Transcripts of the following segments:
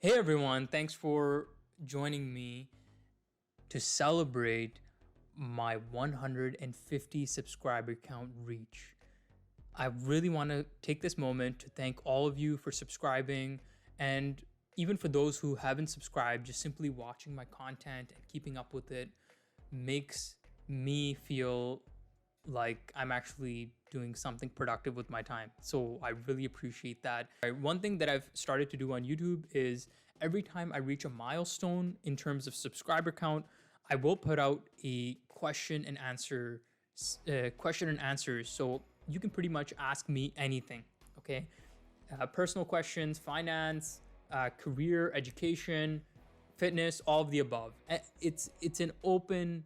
Hey everyone, thanks for joining me to celebrate my 150 subscriber count reach. I really want to take this moment to thank all of you for subscribing, and even for those who haven't subscribed, just simply watching my content and keeping up with it makes me feel like I'm actually doing something productive with my time. So I really appreciate that. One thing that I've started to do on YouTube is every time I reach a milestone in terms of subscriber count, I will put out a question and answers. So you can pretty much ask me anything. Okay, personal questions, finance, career, education, fitness, all of the above. It's an open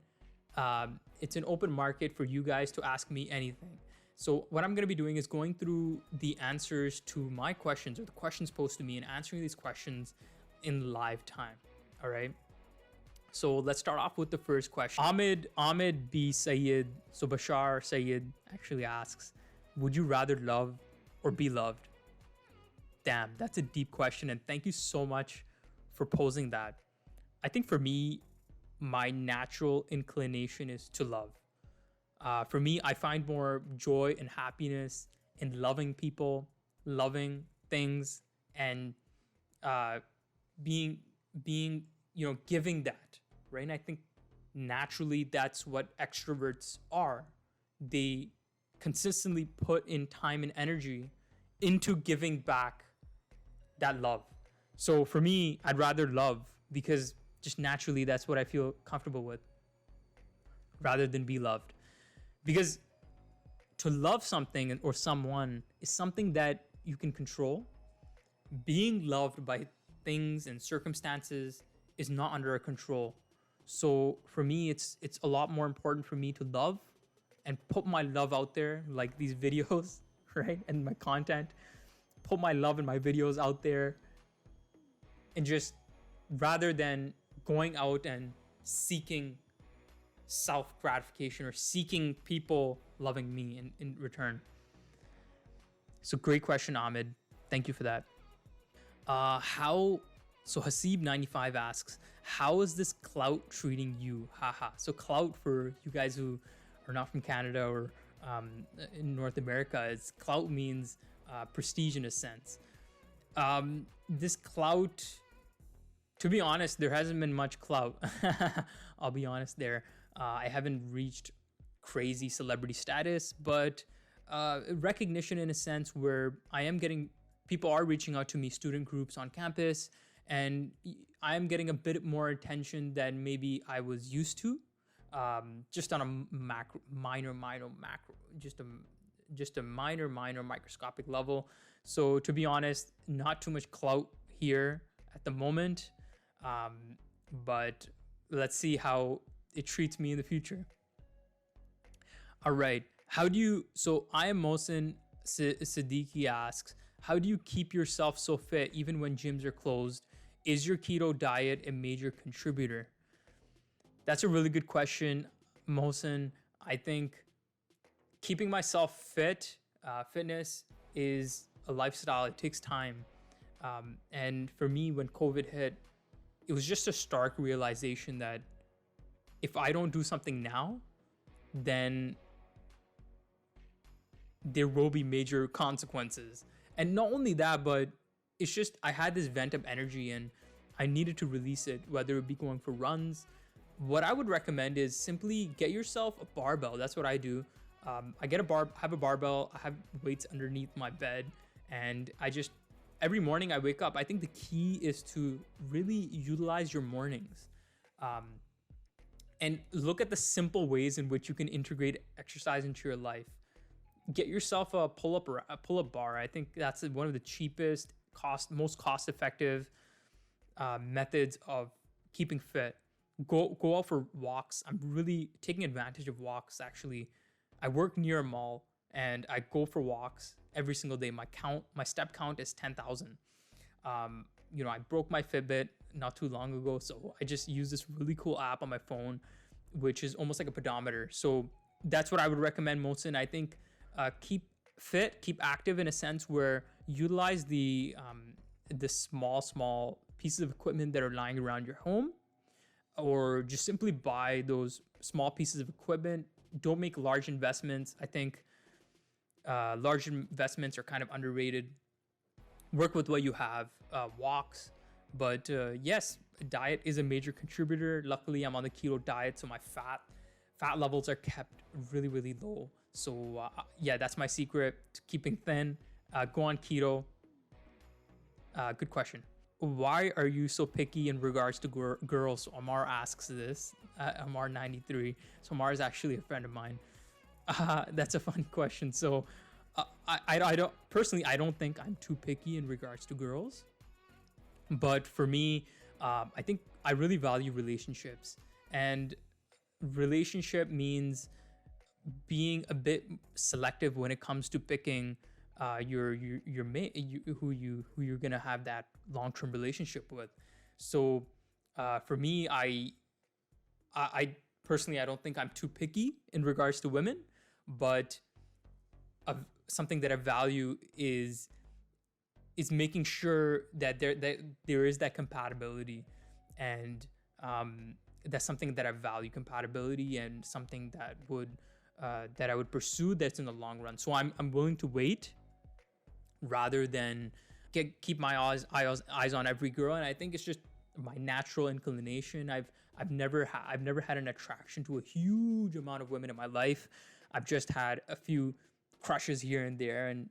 market for you guys to ask me anything. So what I'm going to be doing is going through the answers to my questions or the questions posed to me and answering these questions in live time. All right. So let's start off with the first question. Ahmed B. Sayyid, so Bashar Sayyid actually asks, would you rather love or be loved? Damn, that's a deep question. And thank you so much for posing that. I think for me, my natural inclination is to love. For me, I find more joy and happiness in loving people, loving things, and being giving that, right? And I think naturally that's what extroverts are. They consistently put in time and energy into giving back that love. So for me, I'd rather love because just naturally that's what I feel comfortable with rather than be loved. Because to love something or someone is something that you can control. Being loved by things and circumstances is not under our control. So for me, it's a lot more important for me to love and put my love out there, like these videos, right? And my content, put my love in my videos out there, and just rather than going out and seeking self-gratification or seeking people loving me in return. So great question, Ahmed. Thank you for that. So Hasib95 asks, how is this clout treating you? Haha. So clout, for you guys who are not from Canada or in North America, clout means prestige in a sense. This clout, to be honest, there hasn't been much clout. I'll be honest there. I haven't reached crazy celebrity status, but recognition in a sense where people are reaching out to me, student groups on campus, and I'm getting a bit more attention than maybe I was used to, just on a minor microscopic level. So to be honest, not too much clout here at the moment. But let's see how it treats me in the future. All right. So I am Mohsen Siddiqui asks, how do you keep yourself so fit even when gyms are closed? Is your keto diet a major contributor? That's a really good question, Mohsen. I think keeping myself fit, fitness is a lifestyle. It takes time. And for me, when COVID hit, it was just a stark realization that if I don't do something now, then there will be major consequences. And not only that, but it's just I had this vent of energy and I needed to release it, whether it be going for runs. What I would recommend is simply get yourself a barbell. That's what I do. I have a barbell. I have weights underneath my bed, and every morning I wake up. I think the key is to really utilize your mornings, and look at the simple ways in which you can integrate exercise into your life. Get yourself a pull-up bar. I think that's one of the cheapest, most cost-effective methods of keeping fit. Go out for walks. I'm really taking advantage of walks, actually. I work near a mall and I go for walks every single day. My step count is 10,000. I broke my Fitbit not too long ago, so I just use this really cool app on my phone, which is almost like a pedometer. So that's what I would recommend, Mohsen. I think keep fit, keep active in a sense where utilize the small pieces of equipment that are lying around your home, or just simply buy those small pieces of equipment. Don't make large investments. I think large investments are kind of underrated. Work with what you have. Walks, but yes, diet is a major contributor. Luckily, I'm on the keto diet, so my fat levels are kept really, really low. So yeah, that's my secret to keeping thin. Go on keto. Good question. Why are you so picky in regards to girls? So Amar asks this. Amar93. So Amar is actually a friend of mine. That's a funny question. So I don't personally, I don't think I'm too picky in regards to girls. But for me, I think I really value relationships, and relationship means being a bit selective when it comes to picking your mate, who you're gonna have that long-term relationship with. So for me, I personally, I don't think I'm too picky in regards to women, but something that I value is making sure that there is that compatibility, and that's something that I value, compatibility, and something that I would pursue that's in the long run. So I'm willing to wait rather than keep my eyes on every girl. And I think it's just my natural inclination. I've never had an attraction to a huge amount of women in my life. I've just had a few crushes here and there, and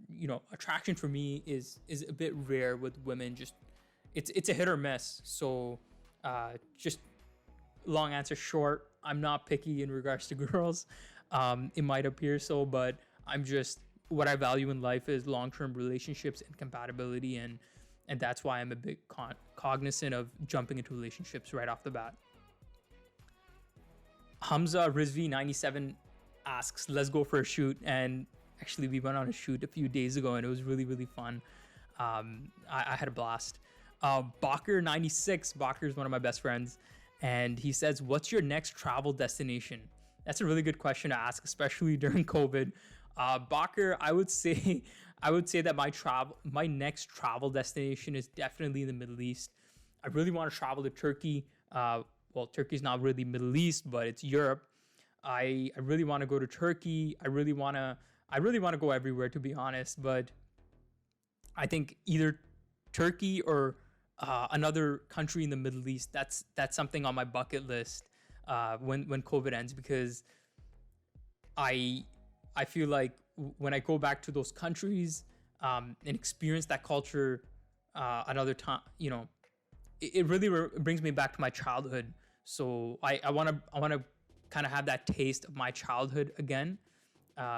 attraction for me is a bit rare with women. Just it's a hit or miss. So just long answer short, I'm not picky in regards to girls. It might appear so, but what I value in life is long-term relationships and compatibility, and that's why I'm a bit cognizant of jumping into relationships right off the bat. Hamza Rizvi 97 asks, let's go for a shoot. And actually, we went on a shoot a few days ago, and it was really, really fun. I had a blast. Bakr 96, Bakr is one of my best friends, and he says, what's your next travel destination? That's a really good question to ask, especially during COVID. Bakr, I would say that my next travel destination is definitely in the Middle East. I really want to travel to Turkey. Well, Turkey's not really Middle East, but it's Europe. I really want to go to Turkey. I really want to go everywhere, to be honest. But I think either Turkey or another country in the Middle East. That's something on my bucket list when COVID ends, because I feel like when I go back to those countries and experience that culture another time, it really brings me back to my childhood. So I want to kind of have that taste of my childhood again,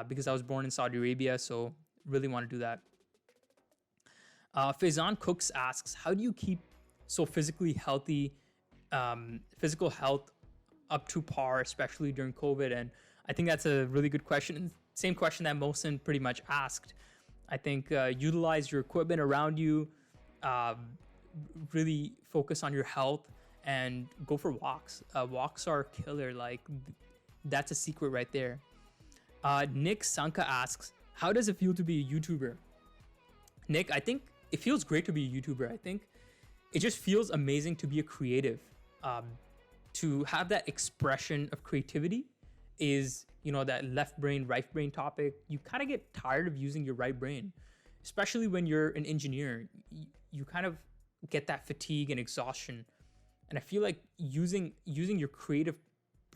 because I was born in Saudi Arabia. So really want to do that. Faizan Cooks asks, how do you keep so physically healthy, physical health up to par, especially during COVID? And I think that's a really good question. And same question that Mohsen pretty much asked. I think utilize your equipment around you, really focus on your health, and go for walks. Walks are killer. Like, that's a secret right there. Nick Sanka asks, how does it feel to be a YouTuber? Nick, I think it feels great to be a YouTuber. I think it just feels amazing to be a creative. To have that expression of creativity is, that left brain, right brain topic. You kind of get tired of using your right brain, especially when you're an engineer. You kind of get that fatigue and exhaustion. And I feel like using your creative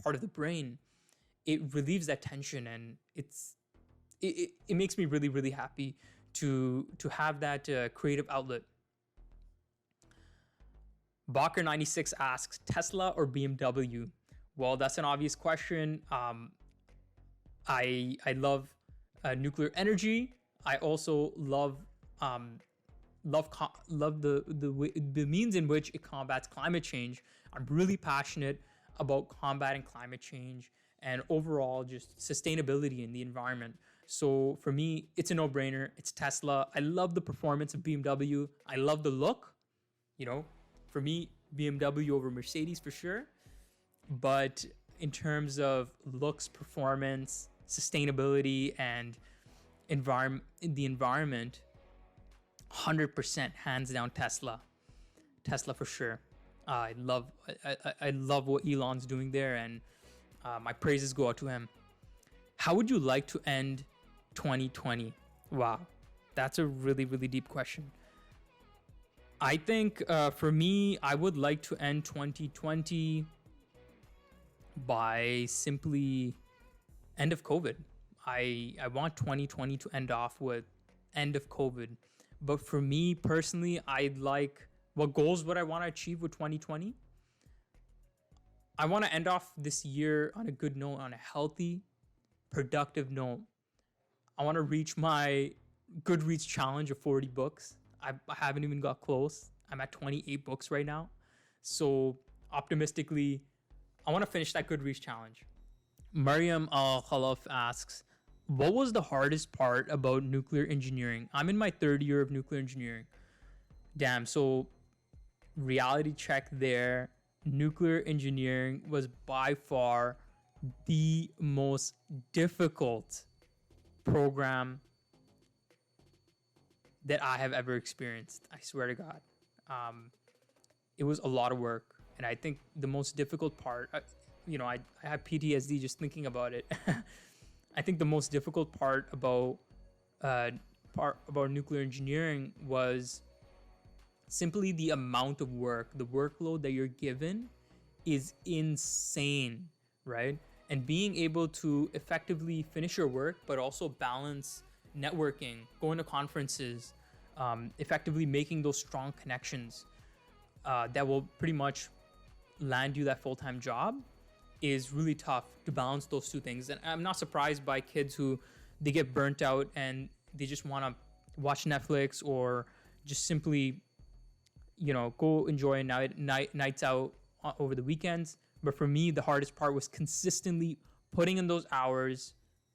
part of the brain, it relieves that tension, and it makes me really, really happy to have that creative outlet. Bakr 96 asks, Tesla or BMW? Well, that's an obvious question. I love nuclear energy. I also love the means in which it combats climate change. I'm really passionate about combating climate change and overall just sustainability in the environment. So for me, it's a no-brainer. It's Tesla. I love the performance of BMW. I love the look. For me, BMW over Mercedes for sure. But in terms of looks, performance, sustainability, and the environment, 100% hands down Tesla. Tesla for sure. I love what Elon's doing there, and my praises go out to him. How would you like to end 2020? Wow, that's a really, really deep question. I think for me, I would like to end 2020 by simply end of COVID. I want 2020 to end off with end of COVID. But for me personally, I'd like, what goals would I want to achieve with 2020? I want to end off this year on a good note, on a healthy, productive note. I want to reach my Goodreads challenge of 40 books. I haven't even got close. I'm at 28 books right now. So optimistically, I want to finish that Goodreads challenge. Mariam Al-Khalaf asks, what was the hardest part about nuclear engineering? I'm in my third year of nuclear engineering. Damn, so reality check there. Nuclear engineering was by far the most difficult program that I have ever experienced. I swear to God. It was a lot of work. And I think the most difficult part, I have PTSD just thinking about it. I think the most difficult part about nuclear engineering was simply the amount of work. The workload that you're given is insane, right? And being able to effectively finish your work, but also balance networking, going to conferences, effectively making those strong connections that will pretty much land you that full-time job is really tough to balance those two things. And I'm not surprised by kids who they get burnt out and they just want to watch Netflix or just simply, go enjoy nights out over the weekends. But for me, the hardest part was consistently putting in those hours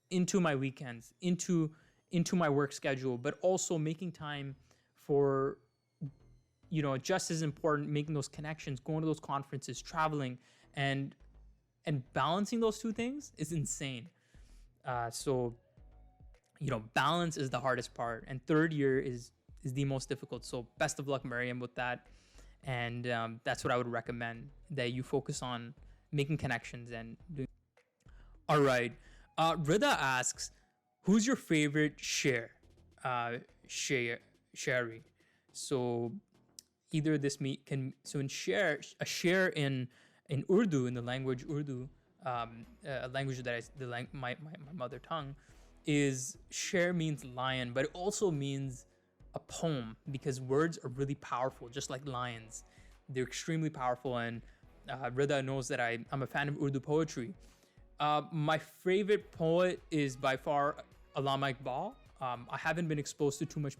into my weekends, into my work schedule, but also making time for, just as important, making those connections, going to those conferences, traveling, and balancing those two things is insane. So balance is the hardest part, and third year is the most difficult. So best of luck, Mariam, with that. And that's what I would recommend, that you focus on making connections and doing. All right. Rida asks, who's your favorite share? Sherry. So either this in share, a share in Urdu, in the language Urdu, a language that my mother tongue, is share means lion, but it also means a poem, because words are really powerful, just like lions. They're extremely powerful, and Rida knows that I'm a fan of Urdu poetry. My favorite poet is by far Allama Iqbal. I haven't been exposed to too much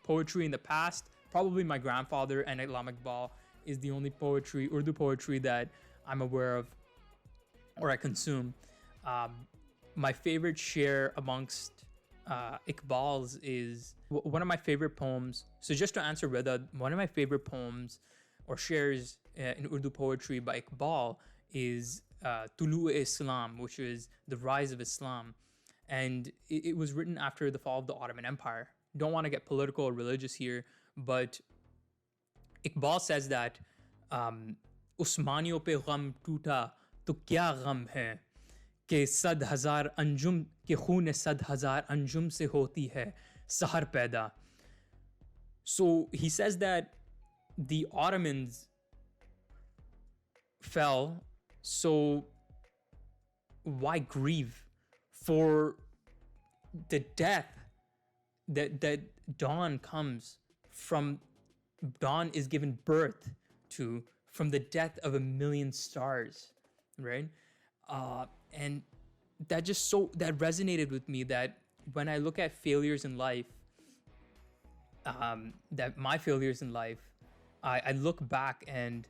poetry in the past. Probably my grandfather and Allama Iqbal is the only Urdu poetry that I'm aware of or I consume. My favorite share amongst Iqbal's is one of my favorite poems. So just to answer Rida, one of my favorite poems or shares in Urdu poetry by Iqbal is Tulu-e-Islam, which is the rise of Islam. And it was written after the fall of the Ottoman Empire. Don't want to get political or religious here, but Iqbal says that Usmaniyon pe gham toota to kya gham hai कि सद हजार अंजुम के खून सद हजार अंजुम से होती है सहर पैदा. So he says that the Ottomans fell, so why grieve for the death that dawn comes from? Dawn is given birth to from the death of a million stars, right? And that resonated with me, that when I look at failures in life, that my failures in life, I look back, and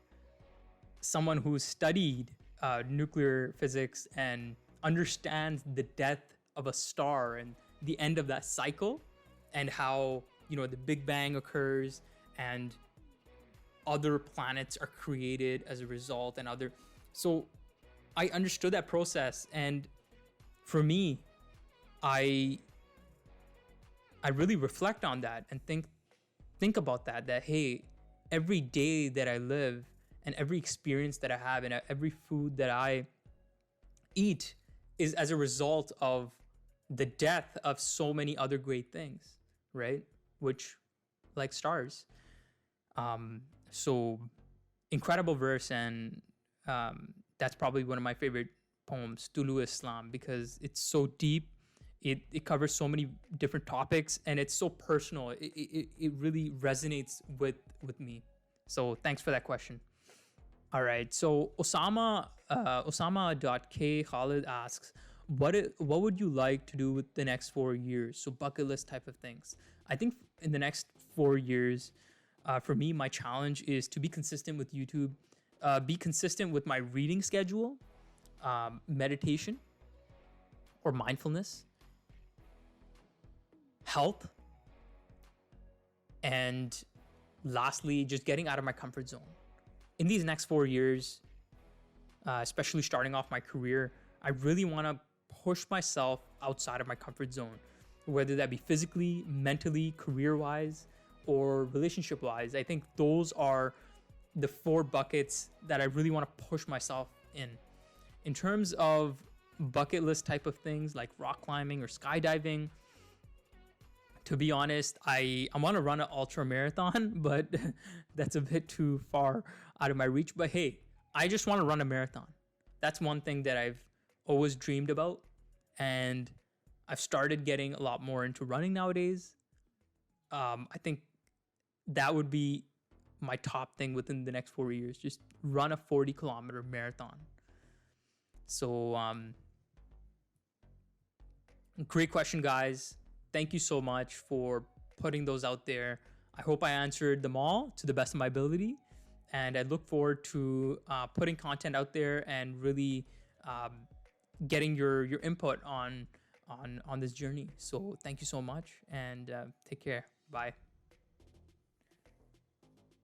someone who studied nuclear physics and understands the death of a star and the end of that cycle, and how the Big Bang occurs and other planets are created as a result, and so I understood that process. And for me, I really reflect on that and think about that hey, every day that I live and every experience that I have and every food that I eat is as a result of the death of so many other great things, right? Which, like stars. So incredible verse, and that's probably one of my favorite poems, Tulu Islam, because it's so deep. It covers so many different topics, and it's so personal. It really resonates with me. So thanks for that question. All right. So Osama.K Khalid asks, what would you like to do with the next 4 years? So bucket list type of things. I think in the next 4 years, for me, my challenge is to be consistent with YouTube, be consistent with my reading schedule, meditation or mindfulness, health, and lastly, just getting out of my comfort zone. In these next 4 years, especially starting off my career, I really want to push myself outside of my comfort zone, whether that be physically, mentally, career-wise, or relationship-wise. I think those are the 4 buckets that I really want to push myself in. In terms of bucket list type of things like rock climbing or skydiving, to be honest, I want to run an ultra marathon, but that's a bit too far out of my reach. But hey, I just want to run a marathon. That's one thing that I've always dreamed about. And I've started getting a lot more into running nowadays. I think that would be my top thing within the next 4 years. Just run a 40-kilometer marathon. So, great question, guys. Thank you so much for putting those out there. I hope I answered them all to the best of my ability. And I look forward to putting content out there and really getting your input on this journey. So thank you so much, and take care. Bye.